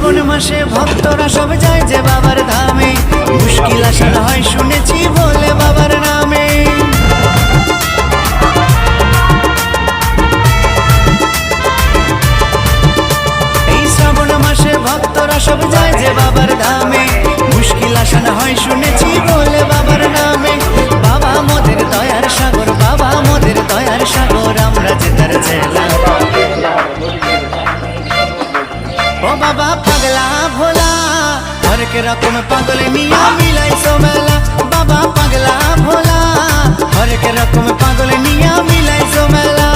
শ্রাবণ মাসে ভক্তরা সব যায় যে বাবার ধামে, মুশকিল আসান হয় শুনেছি বলে বাবার নামে। এই শ্রাবণ মাসে ভক্তরা সব যায় যে বাবার ধামে, মুশকিল আসান হয় শুনেছি বলে বাবার নামে। বাবা মোদের দয়ার সাগর, বাবা মোদের দয়ার সাগর, আমরা যে তার চেলা। ও বাবা পাগলা ভোলা, হরেক রকম পাগল নিয়া মিলাইছো মেলা। বাবা পাগলা ভোলা, হরেক রকম পাগল নিয়া মিলাইছো মেলা।